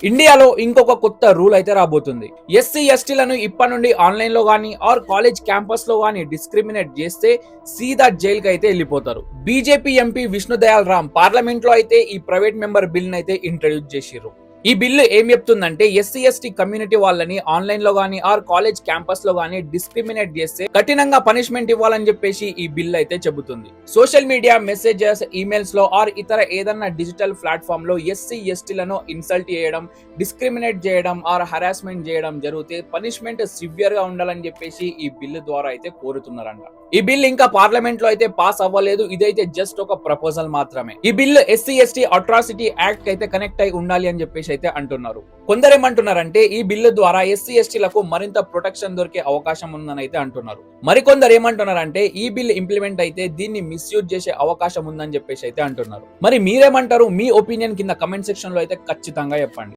ఇండియాలో ఇంకొక కొత్త రూల్ అయితే రాబోతుంది. ఎస్సీ ఎస్టీలను ఇప్పటి నుండి ఆన్లైన్ లో గానీ ఆర్ కాలేజ్ క్యాంపస్ లో గానీ డిస్క్రిమినేట్ చేస్తే సీదా జైలుకి అయితే వెళ్ళిపోతారు. బీజేపీ ఎంపీ విష్ణుదయాల్ రామ్ పార్లమెంట్ లో అయితే ఈ ప్రైవేట్ మెంబర్ బిల్ అయితే ఇంట్రడ్యూస్ చేసిర్రు. ఈ బిల్లు ఏం చెప్తుందంటే ఎస్సీ ఎస్టీ కమ్యూనిటీ వాళ్ళని ఆన్లైన్ లో గానీ ఆర్ కాలేజ్ క్యాంపస్ లో గానీ డిస్క్రిమినేట్ చేస్తే కఠినంగా పనిష్మెంట్ ఇవ్వాలని చెప్పేసి ఈ బిల్ అయితే చెబుతుంది. సోషల్ మీడియా మెసేజెస్, ఈమెయిల్స్ లో ఆర్ ఇతర ఏదన్నా డిజిటల్ ప్లాట్ఫామ్ లో ఎస్సీ ఎస్టీలను ఇన్సల్ట్ చేయడం, డిస్క్రిమినేట్ చేయడం ఆర్ హరాస్మెంట్ చేయడం జరిగితే పనిష్మెంట్ సివియర్ గా ఉండాలని చెప్పేసి ఈ బిల్లు ద్వారా అయితే కోరుతున్నారంట. ఈ బిల్ ఇంకా పార్లమెంట్ లో అయితే పాస్ అవ్వలేదు. ఇదైతే జస్ట్ ఒక ప్రపోజల్ మాత్రమే. ఈ bill SC ST atrocity act అయితే కనెక్ట్ అయి ఉండాలి అని చెప్పేసి అయితే అంటున్నారు. కొందరేమంటున్నారంటే ఈ బిల్లు ద్వారా ఎస్సీ ఎస్టీలకు మరింత ప్రొటెక్షన్ దొరికే అవకాశం ఉందని అయితే అంటున్నారు. మరికొందరు ఏమంటున్నారంటే ఈ బిల్ ఇంప్లిమెంట్ అయితే దీన్ని మిస్యూజ్ చేసే అవకాశం ఉందని చెప్పేసి అయితే అంటున్నారు. మరి మీరేమంటారు? మీ ఒపీనియన్ కింద కమెంట్ సెక్షన్ లో అయితే ఖచ్చితంగా చెప్పండి.